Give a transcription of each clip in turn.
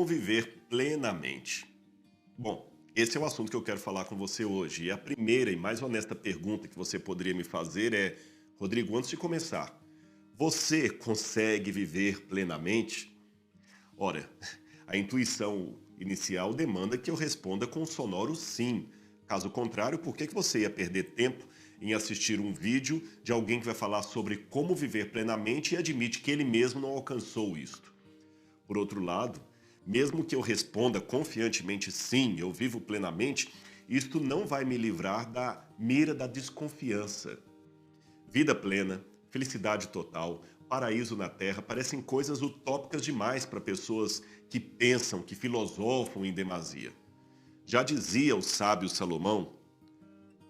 viver plenamente? Bom, esse é o assunto que eu quero falar com você hoje. E a primeira e mais honesta pergunta que você poderia me fazer é: Rodrigo, antes de começar, você consegue viver plenamente? Ora, a intuição inicial demanda que eu responda com um sonoro sim. Caso contrário, por que você ia perder tempo em assistir um vídeo de alguém que vai falar sobre como viver plenamente e admite que ele mesmo não alcançou isto? Por outro lado, mesmo que eu responda confiantemente sim, eu vivo plenamente, isto não vai me livrar da mira da desconfiança. Vida plena, felicidade total, paraíso na terra parecem coisas utópicas demais para pessoas que pensam, que filosofam em demasia. Já dizia o sábio Salomão: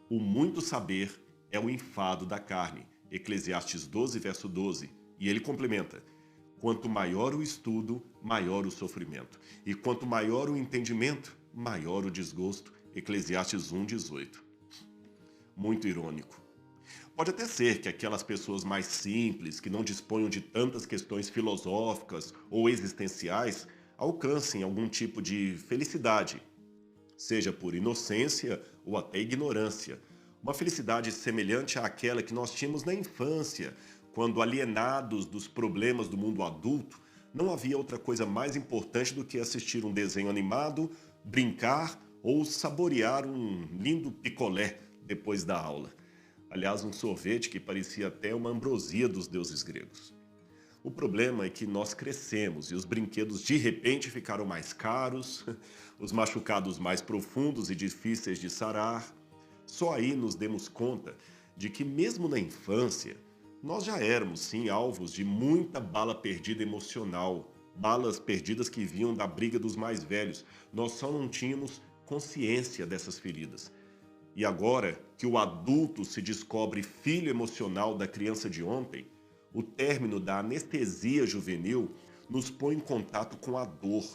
o muito saber é o enfado da carne. Eclesiastes 12, verso 12. E ele complementa: quanto maior o estudo, maior o sofrimento. E quanto maior o entendimento, maior o desgosto. Eclesiastes 1, 18. Muito irônico. Pode até ser que aquelas pessoas mais simples, que não disponham de tantas questões filosóficas ou existenciais, alcancem algum tipo de felicidade, seja por inocência ou até ignorância. Uma felicidade semelhante àquela que nós tínhamos na infância, quando alienados dos problemas do mundo adulto, não havia outra coisa mais importante do que assistir um desenho animado, brincar ou saborear um lindo picolé depois da aula. Aliás, um sorvete que parecia até uma ambrosia dos deuses gregos. O problema é que nós crescemos e os brinquedos de repente ficaram mais caros, os machucados mais profundos e difíceis de sarar. Só aí nos demos conta de que, mesmo na infância, nós já éramos, sim, alvos de muita bala perdida emocional, balas perdidas que vinham da briga dos mais velhos. Nós só não tínhamos consciência dessas feridas. E agora que o adulto se descobre filho emocional da criança de ontem, o término da anestesia juvenil nos põe em contato com a dor.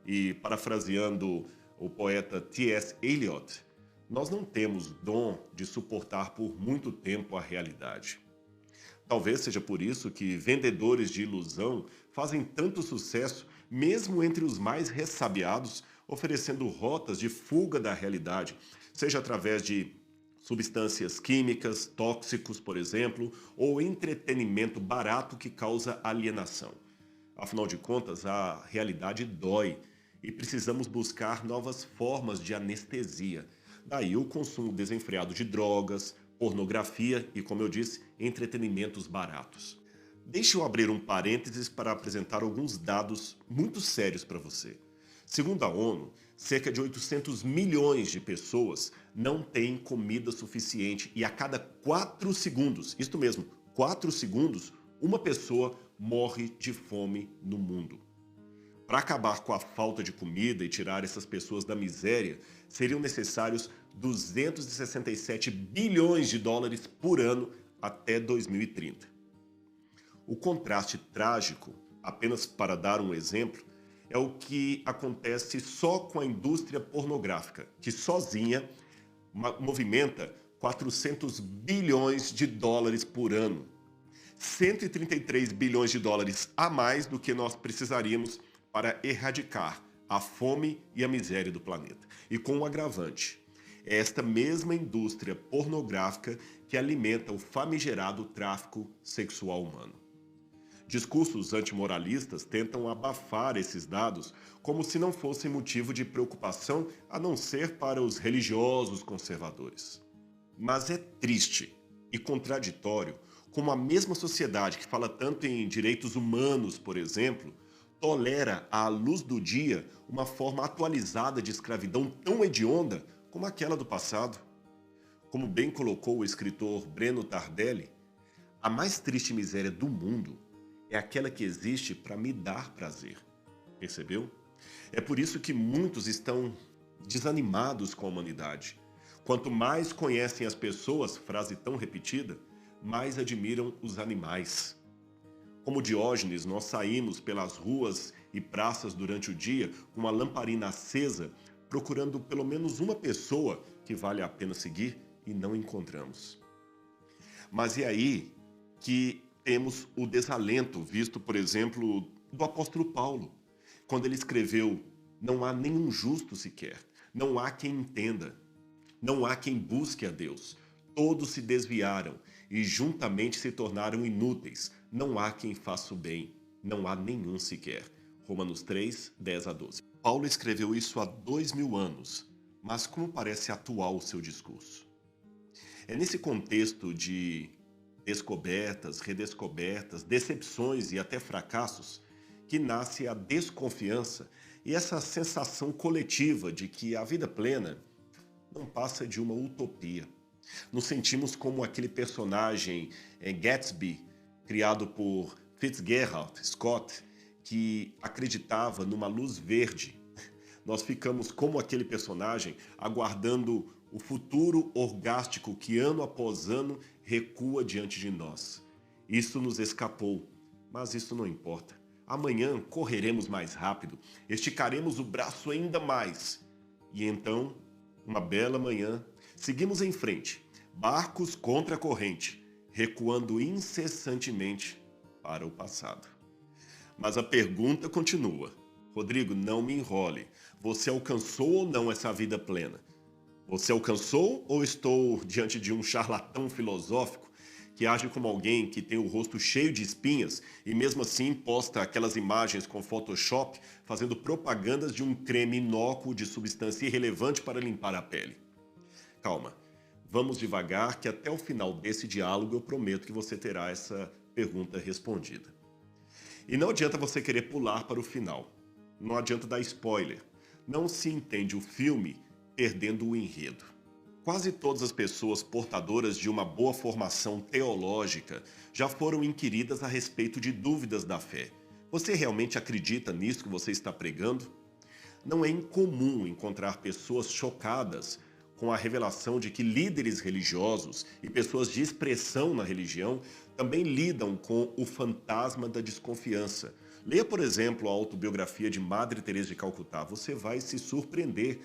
E, parafraseando o poeta T.S. Eliot, nós não temos dom de suportar por muito tempo a realidade. Talvez seja por isso que vendedores de ilusão fazem tanto sucesso, mesmo entre os mais ressabiados, oferecendo rotas de fuga da realidade, seja através de substâncias químicas, tóxicos, por exemplo, ou entretenimento barato que causa alienação. Afinal de contas, a realidade dói e precisamos buscar novas formas de anestesia. Daí o consumo desenfreado de drogas, pornografia e, como eu disse, entretenimentos baratos. Deixe eu abrir um parênteses para apresentar alguns dados muito sérios para você. Segundo a ONU, cerca de 800 milhões de pessoas não têm comida suficiente e a cada 4 segundos, isto mesmo, 4 segundos, uma pessoa morre de fome no mundo. Para acabar com a falta de comida e tirar essas pessoas da miséria, seriam necessários 267 bilhões de dólares por ano até 2030. O contraste trágico, apenas para dar um exemplo, é o que acontece só com a indústria pornográfica, que sozinha movimenta 400 bilhões de dólares por ano. 133 bilhões de dólares a mais do que nós precisaríamos para erradicar a fome e a miséria do planeta. E com um agravante: é esta mesma indústria pornográfica que alimenta o famigerado tráfico sexual humano. Discursos antimoralistas tentam abafar esses dados como se não fossem motivo de preocupação a não ser para os religiosos conservadores. Mas é triste e contraditório como a mesma sociedade que fala tanto em direitos humanos, por exemplo, tolera à luz do dia uma forma atualizada de escravidão tão hedionda como aquela do passado. Como bem colocou o escritor Breno Tardelli, a mais triste miséria do mundo é aquela que existe para me dar prazer. Percebeu? É por isso que muitos estão desanimados com a humanidade. Quanto mais conhecem as pessoas, frase tão repetida, mais admiram os animais. Como Diógenes, nós saímos pelas ruas e praças durante o dia com uma lamparina acesa, procurando pelo menos uma pessoa que vale a pena seguir e não encontramos. Mas é aí que temos o desalento visto, por exemplo, do apóstolo Paulo, quando ele escreveu não há nenhum justo sequer. Não há quem entenda. Não há quem busque a Deus. Todos se desviaram e juntamente se tornaram inúteis. Não há quem faça o bem. Não há nenhum sequer. Romanos 3, 10 a 12. Paulo escreveu isso há 2000 anos, mas como parece atual o seu discurso? É nesse contexto de descobertas, redescobertas, decepções e até fracassos que nasce a desconfiança e essa sensação coletiva de que a vida plena não passa de uma utopia. Nos sentimos como aquele personagem Gatsby, criado por Fitzgerald Scott, que acreditava numa luz verde. Nós ficamos como aquele personagem aguardando o futuro orgástico que ano após ano recua diante de nós. Isso nos escapou, mas isso não importa. Amanhã correremos mais rápido, esticaremos o braço ainda mais. E então, uma bela manhã, seguimos em frente, barcos contra a corrente, recuando incessantemente para o passado. Mas a pergunta continua. Rodrigo, não me enrole. Você alcançou ou não essa vida plena? Você alcançou ou estou diante de um charlatão filosófico que age como alguém que tem o rosto cheio de espinhas e mesmo assim posta aquelas imagens com Photoshop fazendo propagandas de um creme inócuo de substância irrelevante para limpar a pele? Calma, vamos devagar que até o final desse diálogo eu prometo que você terá essa pergunta respondida. E não adianta você querer pular para o final. Não adianta dar spoiler. Não se entende o filme perdendo o enredo. Quase todas as pessoas portadoras de uma boa formação teológica já foram inquiridas a respeito de dúvidas da fé. Você realmente acredita nisso que você está pregando? Não é incomum encontrar pessoas chocadas com a revelação de que líderes religiosos e pessoas de expressão na religião também lidam com o fantasma da desconfiança. Leia, por exemplo, a autobiografia de Madre Teresa de Calcutá. Você vai se surpreender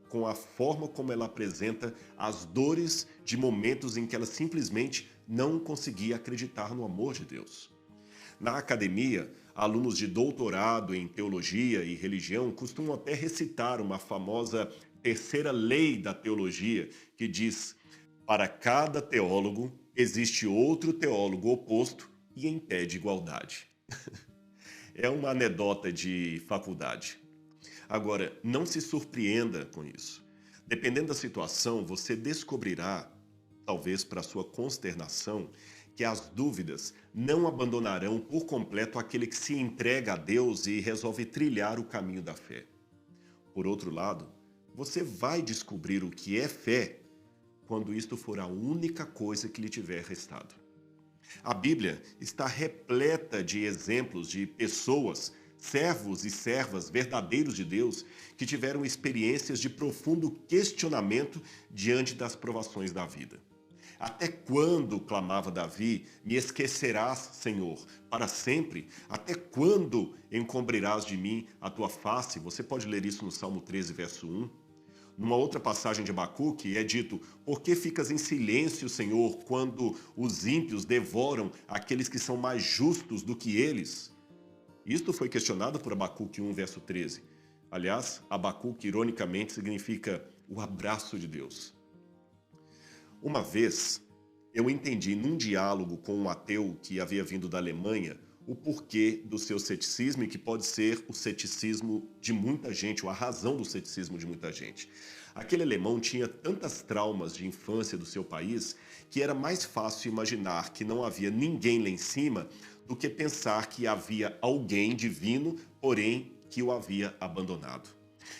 com a forma como ela apresenta as dores de momentos em que ela simplesmente não conseguia acreditar no amor de Deus. Na academia, alunos de doutorado em teologia e religião costumam até recitar uma famosa terceira lei da teologia, que diz: para cada teólogo existe outro teólogo oposto e em pé de igualdade. É uma anedota de faculdade. Agora, não se surpreenda com isso. Dependendo da situação, você descobrirá, talvez para sua consternação, que as dúvidas não abandonarão por completo aquele que se entrega a Deus e resolve trilhar o caminho da fé. Por outro lado, você vai descobrir o que é fé quando isto for a única coisa que lhe tiver restado. A Bíblia está repleta de exemplos de pessoas, servos e servas verdadeiros de Deus, que tiveram experiências de profundo questionamento diante das provações da vida. Até quando, clamava Davi, me esquecerás, Senhor, para sempre? Até quando encobrirás de mim a tua face? Você pode ler isso no Salmo 13, verso 1. Numa outra passagem de Abacuque é dito: por que ficas em silêncio, Senhor, quando os ímpios devoram aqueles que são mais justos do que eles? Isto foi questionado por Abacuque 1, verso 13. Aliás, Abacuque, ironicamente, significa o abraço de Deus. Uma vez, eu entendi num diálogo com um ateu que havia vindo da Alemanha o porquê do seu ceticismo e que pode ser o ceticismo de muita gente, ou a razão do ceticismo de muita gente. Aquele alemão tinha tantas traumas de infância do seu país que era mais fácil imaginar que não havia ninguém lá em cima do que pensar que havia alguém divino, porém que o havia abandonado.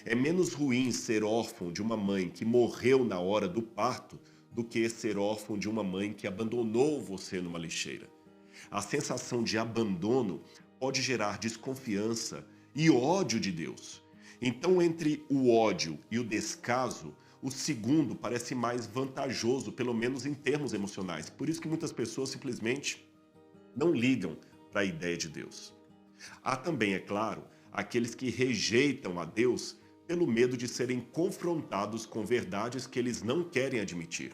É menos ruim ser órfão de uma mãe que morreu na hora do parto do que ser órfão de uma mãe que abandonou você numa lixeira. A sensação de abandono pode gerar desconfiança e ódio de Deus. Então, entre o ódio e o descaso, o segundo parece mais vantajoso, pelo menos em termos emocionais. Por isso que muitas pessoas simplesmente não ligam para a ideia de Deus. Há também, é claro, aqueles que rejeitam a Deus pelo medo de serem confrontados com verdades que eles não querem admitir.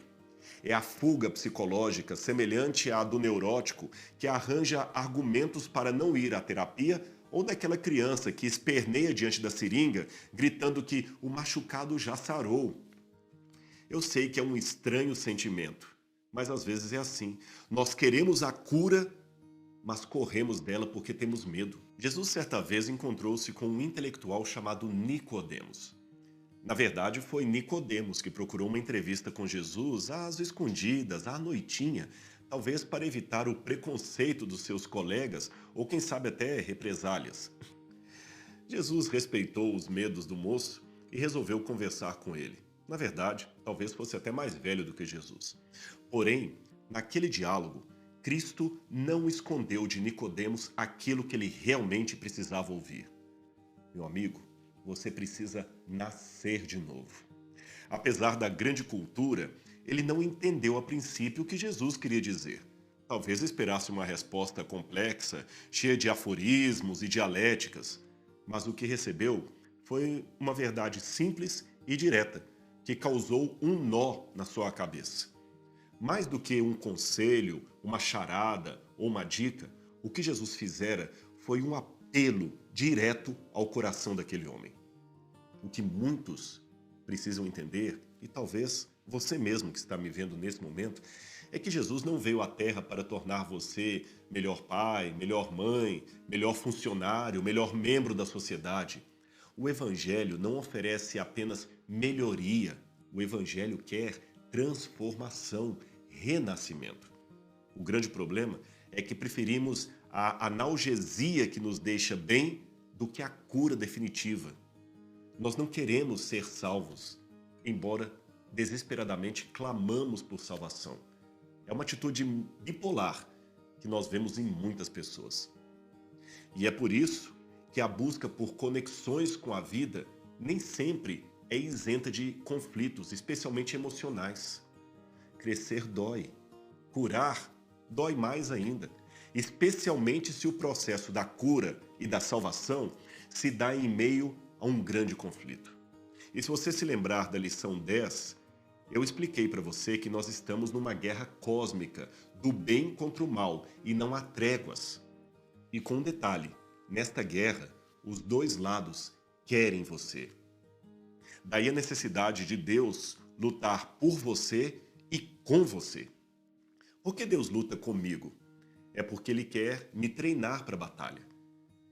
É a fuga psicológica semelhante à do neurótico que arranja argumentos para não ir à terapia ou daquela criança que esperneia diante da seringa, gritando que o machucado já sarou. Eu sei que é um estranho sentimento, mas às vezes é assim. Nós queremos a cura, mas corremos dela porque temos medo. Jesus certa vez encontrou-se com um intelectual chamado Nicodemos. Na verdade, foi Nicodemos que procurou uma entrevista com Jesus às escondidas, à noitinha, talvez para evitar o preconceito dos seus colegas ou quem sabe até represálias. Jesus respeitou os medos do moço e resolveu conversar com ele. Na verdade, talvez fosse até mais velho do que Jesus. Porém, naquele diálogo, Cristo não escondeu de Nicodemos aquilo que ele realmente precisava ouvir. Meu amigo, você precisa nascer de novo. Apesar da grande cultura, ele não entendeu a princípio o que Jesus queria dizer. Talvez esperasse uma resposta complexa, cheia de aforismos e dialéticas, mas o que recebeu foi uma verdade simples e direta, que causou um nó na sua cabeça. Mais do que um conselho, uma charada ou uma dica, o que Jesus fizera foi um apelo direto ao coração daquele homem. O que muitos precisam entender, e talvez você mesmo que está me vendo nesse momento, é que Jesus não veio à Terra para tornar você melhor pai, melhor mãe, melhor funcionário, melhor membro da sociedade. O Evangelho não oferece apenas melhoria, o Evangelho quer transformação, renascimento. O grande problema é que preferimos a analgesia que nos deixa bem do que a cura definitiva. Nós não queremos ser salvos, embora desesperadamente clamamos por salvação. É uma atitude bipolar que nós vemos em muitas pessoas. E é por isso que a busca por conexões com a vida nem sempre é isenta de conflitos, especialmente emocionais. Crescer dói. Curar dói mais ainda, especialmente se o processo da cura e da salvação se dá em meio a um grande conflito. E se você se lembrar da lição 10, eu expliquei para você que nós estamos numa guerra cósmica, do bem contra o mal, e não há tréguas. E com um detalhe, nesta guerra, os dois lados querem você. Daí a necessidade de Deus lutar por você e com você. Por que Deus luta comigo? É porque Ele quer me treinar para a batalha.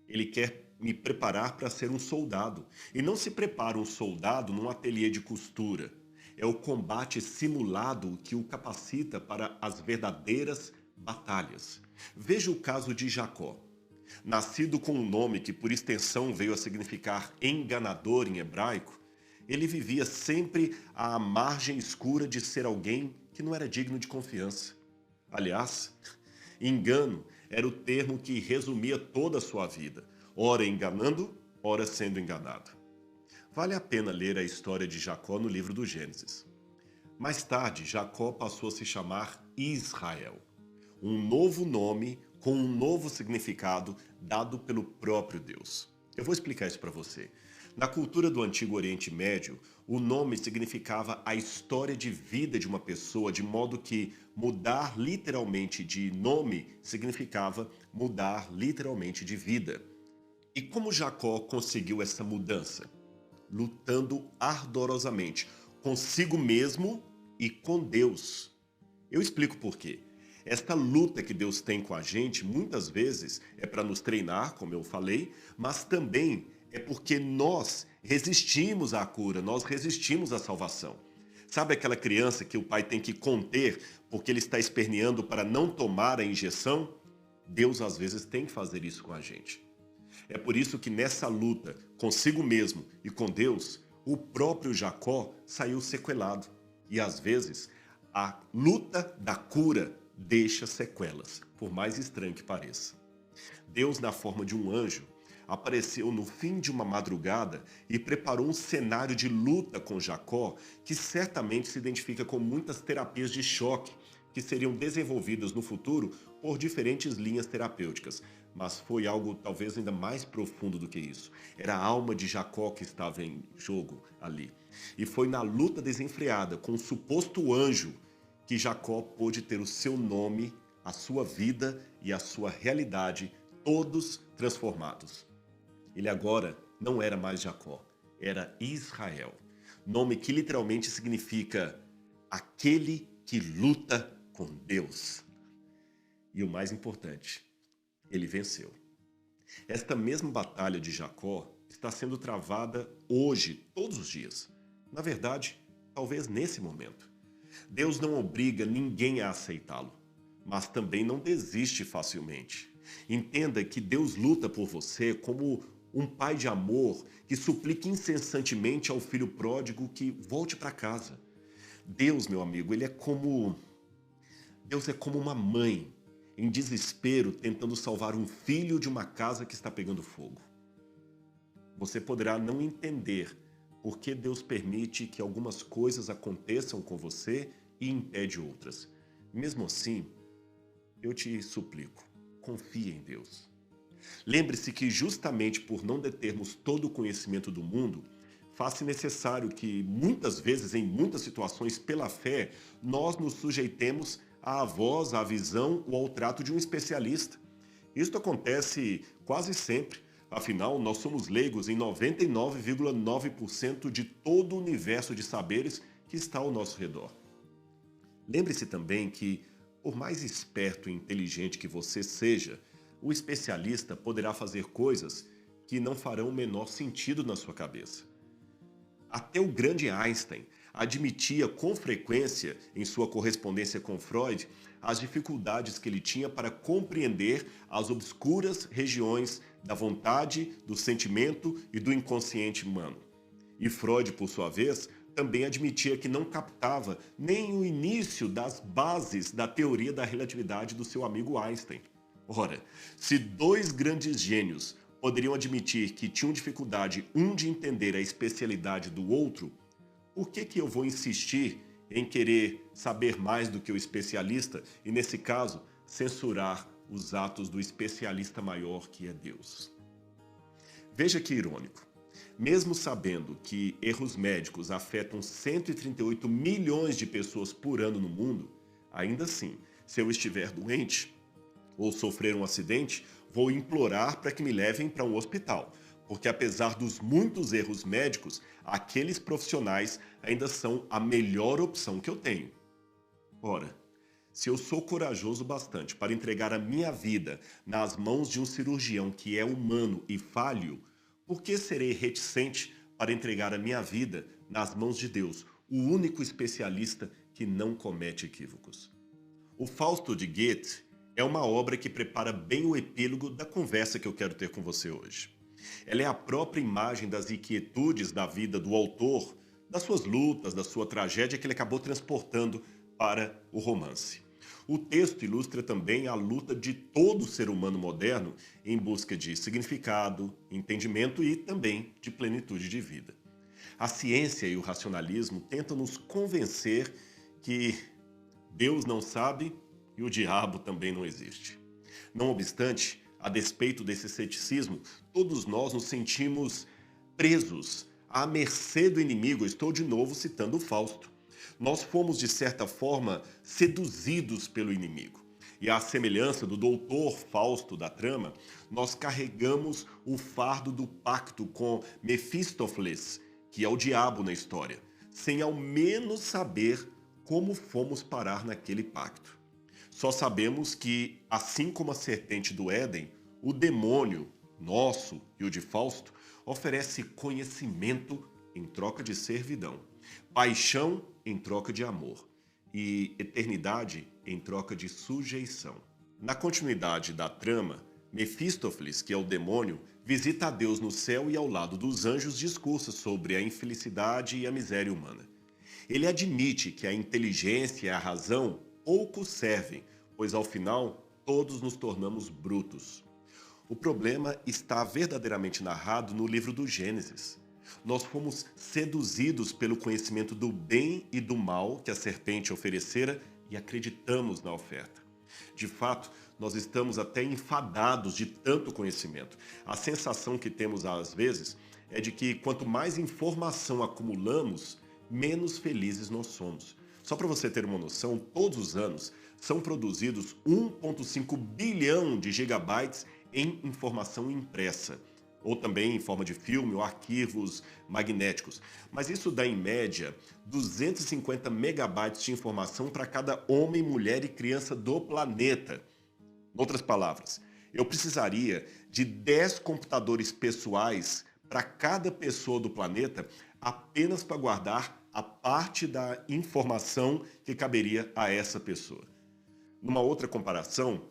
Ele quer me preparar para ser um soldado. E não se prepara um soldado num ateliê de costura. É o combate simulado que o capacita para as verdadeiras batalhas. Veja o caso de Jacó. Nascido com um nome que por extensão veio a significar enganador em hebraico, ele vivia sempre à margem escura de ser alguém que não era digno de confiança. Aliás, engano era o termo que resumia toda a sua vida, ora enganando, ora sendo enganado. Vale a pena ler a história de Jacó no livro do Gênesis. Mais tarde, Jacó passou a se chamar Israel, um novo nome com um novo significado dado pelo próprio Deus. Eu vou explicar isso para você. Na cultura do Antigo Oriente Médio, o nome significava a história de vida de uma pessoa, de modo que mudar literalmente de nome significava mudar literalmente de vida. E como Jacó conseguiu essa mudança? Lutando ardorosamente, consigo mesmo e com Deus. Eu explico por quê. Esta luta que Deus tem com a gente, muitas vezes, é para nos treinar, como eu falei, mas também é porque nós resistimos à cura, nós resistimos à salvação. Sabe aquela criança que o pai tem que conter porque ele está esperneando para não tomar a injeção? Deus, às vezes, tem que fazer isso com a gente. É por isso que nessa luta consigo mesmo e com Deus, o próprio Jacó saiu sequelado. E às vezes, a luta da cura deixa sequelas, por mais estranho que pareça. Deus, na forma de um anjo, apareceu no fim de uma madrugada e preparou um cenário de luta com Jacó que certamente se identifica com muitas terapias de choque que seriam desenvolvidas no futuro por diferentes linhas terapêuticas. Mas foi algo talvez ainda mais profundo do que isso. Era a alma de Jacó que estava em jogo ali. E foi na luta desenfreada com o suposto anjo que Jacó pôde ter o seu nome, a sua vida e a sua realidade todos transformados. Ele agora não era mais Jacó, era Israel. Nome que literalmente significa aquele que luta com Deus. E o mais importante, ele venceu. Esta mesma batalha de Jacó está sendo travada hoje, todos os dias. Na verdade, talvez nesse momento. Deus não obriga ninguém a aceitá-lo, mas também não desiste facilmente. Entenda que Deus luta por você como um pai de amor que suplica incessantemente ao filho pródigo que volte para casa. Deus, meu amigo, Deus é como uma mãe em desespero tentando salvar um filho de uma casa que está pegando fogo. Você poderá não entender por que Deus permite que algumas coisas aconteçam com você e impede outras. Mesmo assim, eu te suplico, confie em Deus. Lembre-se que justamente por não determos todo o conhecimento do mundo, faz-se necessário que muitas vezes, em muitas situações, pela fé, nós nos sujeitemos à voz, à visão ou ao trato de um especialista. Isto acontece quase sempre, afinal, nós somos leigos em 99,9% de todo o universo de saberes que está ao nosso redor. Lembre-se também que, por mais esperto e inteligente que você seja, o especialista poderá fazer coisas que não farão o menor sentido na sua cabeça. Até o grande Einstein admitia com frequência, em sua correspondência com Freud, as dificuldades que ele tinha para compreender as obscuras regiões da vontade, do sentimento e do inconsciente humano. E Freud, por sua vez, também admitia que não captava nem o início das bases da teoria da relatividade do seu amigo Einstein. Ora, se dois grandes gênios poderiam admitir que tinham dificuldade um de entender a especialidade do outro, por que eu vou insistir em querer saber mais do que o especialista e, nesse caso, censurar os atos do especialista maior que é Deus? Veja que irônico. Mesmo sabendo que erros médicos afetam 138 milhões de pessoas por ano no mundo, ainda assim, se eu estiver doente ou sofrer um acidente, vou implorar para que me levem para um hospital, porque apesar dos muitos erros médicos, aqueles profissionais ainda são a melhor opção que eu tenho. Ora, se eu sou corajoso bastante para entregar a minha vida nas mãos de um cirurgião que é humano e falho, por que serei reticente para entregar a minha vida nas mãos de Deus, o único especialista que não comete equívocos? O Fausto de Goethe é uma obra que prepara bem o epílogo da conversa que eu quero ter com você hoje. Ela é a própria imagem das inquietudes da vida do autor, das suas lutas, da sua tragédia que ele acabou transportando para o romance. O texto ilustra também a luta de todo ser humano moderno em busca de significado, entendimento e também de plenitude de vida. A ciência e o racionalismo tentam nos convencer que Deus não sabe e o diabo também não existe. Não obstante, a despeito desse ceticismo, todos nós nos sentimos presos, à mercê do inimigo. Estou de novo citando o Fausto. Nós fomos, de certa forma, seduzidos pelo inimigo. E à semelhança do doutor Fausto da trama, nós carregamos o fardo do pacto com Mefistófeles, que é o diabo na história, sem ao menos saber como fomos parar naquele pacto. Só sabemos que, assim como a serpente do Éden, o demônio, nosso e o de Fausto, oferece conhecimento em troca de servidão, paixão em troca de amor e eternidade em troca de sujeição. Na continuidade da trama, Mefistófeles, que é o demônio, visita a Deus no céu e ao lado dos anjos discursa sobre a infelicidade e a miséria humana. Ele admite que a inteligência e a razão pouco servem, pois ao final todos nos tornamos brutos. O problema está verdadeiramente narrado no livro do Gênesis. Nós fomos seduzidos pelo conhecimento do bem e do mal que a serpente oferecera e acreditamos na oferta. De fato, nós estamos até enfadados de tanto conhecimento. A sensação que temos às vezes é de que quanto mais informação acumulamos, menos felizes nós somos. Só para você ter uma noção, todos os anos são produzidos 1,5 bilhão de gigabytes em informação impressa. ou também em forma de filme ou arquivos magnéticos. Mas isso dá, em média, 250 megabytes de informação para cada homem, mulher e criança do planeta. Em outras palavras, eu precisaria de 10 computadores pessoais para cada pessoa do planeta apenas para guardar a parte da informação que caberia a essa pessoa. Numa outra comparação,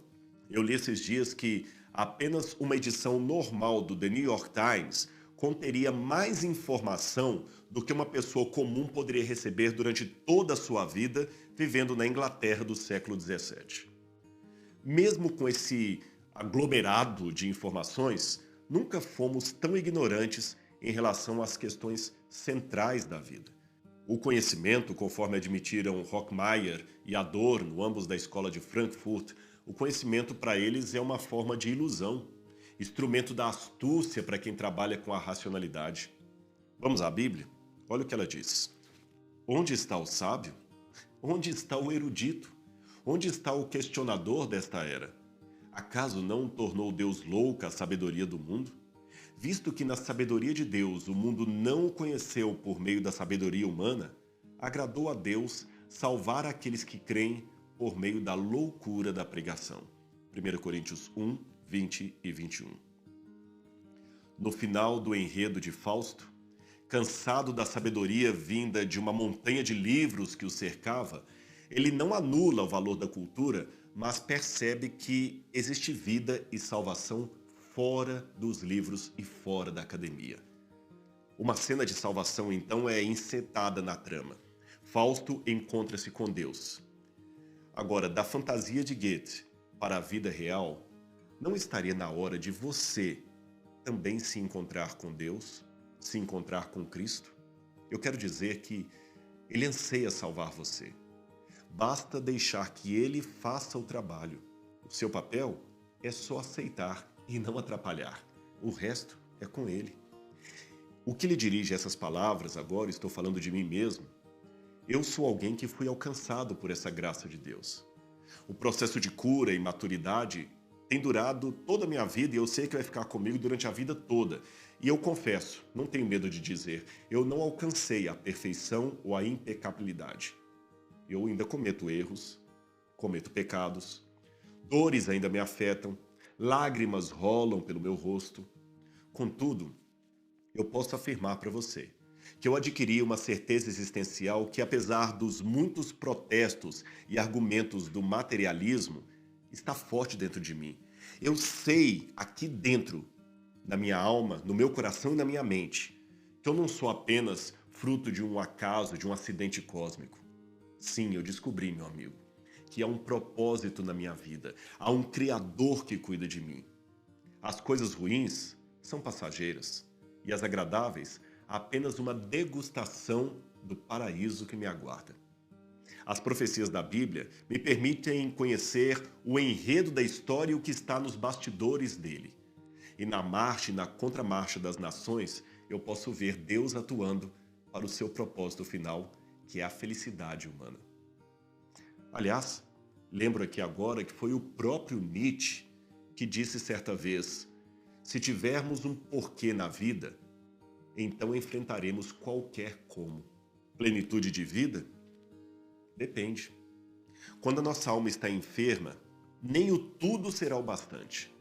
eu li esses dias que apenas uma edição normal do The New York Times conteria mais informação do que uma pessoa comum poderia receber durante toda a sua vida vivendo na Inglaterra do século XVII. Mesmo com esse aglomerado de informações, nunca fomos tão ignorantes em relação às questões centrais da vida. O conhecimento, conforme admitiram Rockmeier e Adorno, ambos da escola de Frankfurt, o conhecimento para eles é uma forma de ilusão, instrumento da astúcia para quem trabalha com a racionalidade. Vamos à Bíblia? Olha o que ela diz. Onde está o sábio? Onde está o erudito? Onde está o questionador desta era? Acaso não tornou Deus louca a sabedoria do mundo? Visto que na sabedoria de Deus o mundo não o conheceu por meio da sabedoria humana, agradou a Deus salvar aqueles que creem por meio da loucura da pregação. 1 Coríntios 1, 20 e 21. No final do enredo de Fausto, cansado da sabedoria vinda de uma montanha de livros que o cercava, ele não anula o valor da cultura, mas percebe que existe vida e salvação fora dos livros e fora da academia. Uma cena de salvação, então, é encetada na trama. Fausto encontra-se com Deus. Agora, da fantasia de Goethe para a vida real, não estaria na hora de você também se encontrar com Deus, se encontrar com Cristo? Eu quero dizer que Ele anseia salvar você. Basta deixar que Ele faça o trabalho. O seu papel é só aceitar e não atrapalhar. O resto é com Ele. O que lhe dirige essas palavras, agora estou falando de mim mesmo, eu sou alguém que fui alcançado por essa graça de Deus. O processo de cura e maturidade tem durado toda a minha vida e eu sei que vai ficar comigo durante a vida toda. E eu confesso, não tenho medo de dizer, eu não alcancei a perfeição ou a impecabilidade. Eu ainda cometo erros, cometo pecados, dores ainda me afetam, lágrimas rolam pelo meu rosto. Contudo, eu posso afirmar para você que eu adquiri uma certeza existencial que, apesar dos muitos protestos e argumentos do materialismo, está forte dentro de mim. Eu sei aqui dentro, na minha alma, no meu coração e na minha mente, que eu não sou apenas fruto de um acaso, de um acidente cósmico. Sim, eu descobri, meu amigo, que há um propósito na minha vida, há um Criador que cuida de mim. As coisas ruins são passageiras e as agradáveis apenas uma degustação do paraíso que me aguarda. As profecias da Bíblia me permitem conhecer o enredo da história e o que está nos bastidores dele. E na marcha e na contramarcha das nações, eu posso ver Deus atuando para o seu propósito final, que é a felicidade humana. Aliás, lembro aqui agora que foi o próprio Nietzsche que disse certa vez: se tivermos um porquê na vida, então enfrentaremos qualquer como. Plenitude de vida? Depende. Quando a nossa alma está enferma, nem o tudo será o bastante.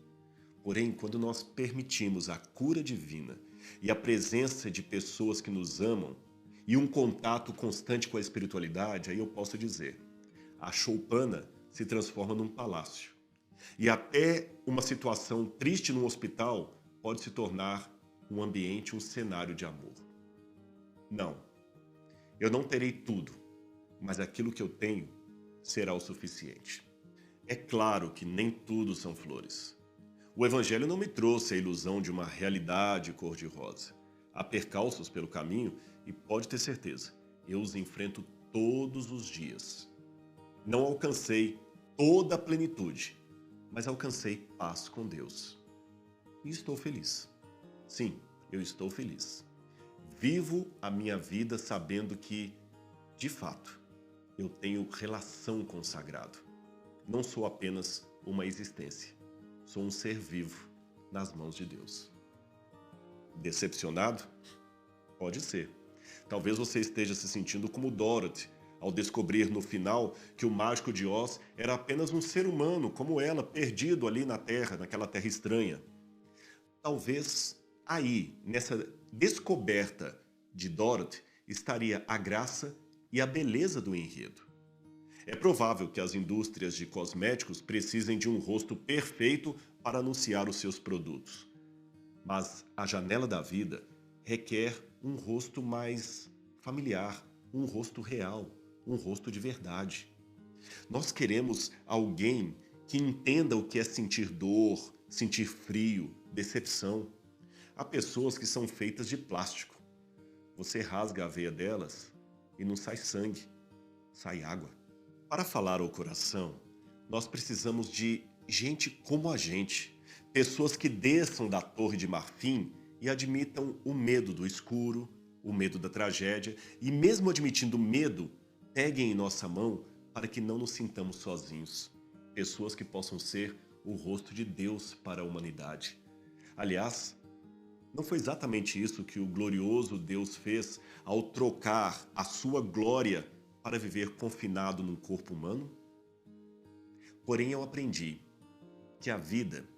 Porém, quando nós permitimos a cura divina e a presença de pessoas que nos amam e um contato constante com a espiritualidade, aí eu posso dizer, a choupana se transforma num palácio. E até uma situação triste num hospital pode se tornar um ambiente, um cenário de amor. Não, eu não terei tudo, mas aquilo que eu tenho será o suficiente. É claro que nem tudo são flores. O Evangelho não me trouxe a ilusão de uma realidade cor-de-rosa. Há percalços pelo caminho e pode ter certeza, eu os enfrento todos os dias. Não alcancei toda a plenitude, mas alcancei paz com Deus. E estou feliz. Sim, eu estou feliz. Vivo a minha vida sabendo que, de fato, eu tenho relação com o sagrado. Não sou apenas uma existência. Sou um ser vivo nas mãos de Deus. Decepcionado? Pode ser. Talvez você esteja se sentindo como Dorothy, ao descobrir no final que o mágico de Oz era apenas um ser humano como ela, perdido ali na Terra, naquela terra estranha. Talvez aí, nessa descoberta de Dorothy, estaria a graça e a beleza do enredo. É provável que as indústrias de cosméticos precisem de um rosto perfeito para anunciar os seus produtos. Mas a janela da vida requer um rosto mais familiar, um rosto real, um rosto de verdade. Nós queremos alguém que entenda o que é sentir dor, sentir frio, decepção. Há pessoas que são feitas de plástico. Você rasga a veia delas e não sai sangue, sai água. Para falar ao coração, nós precisamos de gente como a gente. Pessoas que desçam da torre de marfim e admitam o medo do escuro, o medo da tragédia e mesmo admitindo medo, peguem em nossa mão para que não nos sintamos sozinhos. Pessoas que possam ser o rosto de Deus para a humanidade. Aliás, não foi exatamente isso que o glorioso Deus fez ao trocar a sua glória para viver confinado num corpo humano? Porém, eu aprendi que a vida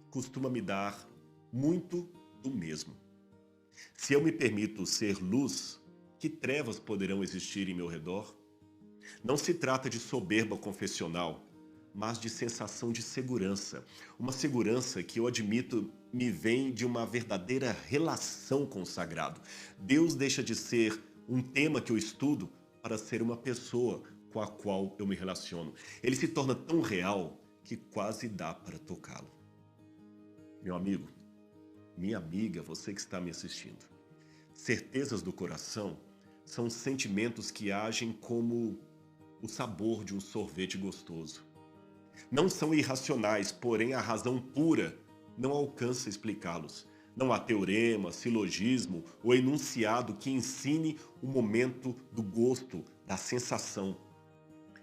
costuma me dar muito do mesmo. Se eu me permito ser luz, que trevas poderão existir em meu redor? Não se trata de soberba confessional, mas de sensação de segurança. Uma segurança que eu admito me vem de uma verdadeira relação com o sagrado. Deus deixa de ser um tema que eu estudo para ser uma pessoa com a qual eu me relaciono. Ele se torna tão real que quase dá para tocá-lo. Meu amigo, minha amiga, você que está me assistindo. Certezas do coração são sentimentos que agem como o sabor de um sorvete gostoso. Não são irracionais, porém a razão pura não alcança explicá-los. Não há teorema, silogismo ou enunciado que ensine o momento do gosto, da sensação.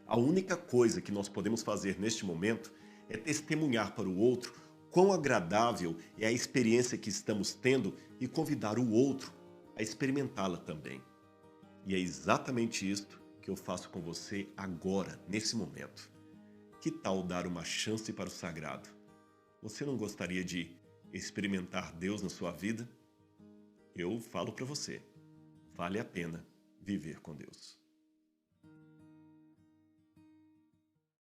A única coisa que nós podemos fazer neste momento é testemunhar para o outro quão agradável é a experiência que estamos tendo e convidar o outro a experimentá-la também. E é exatamente isto que eu faço com você agora, nesse momento. Que tal dar uma chance para o sagrado? Você não gostaria de experimentar Deus na sua vida? Eu falo para você, vale a pena viver com Deus.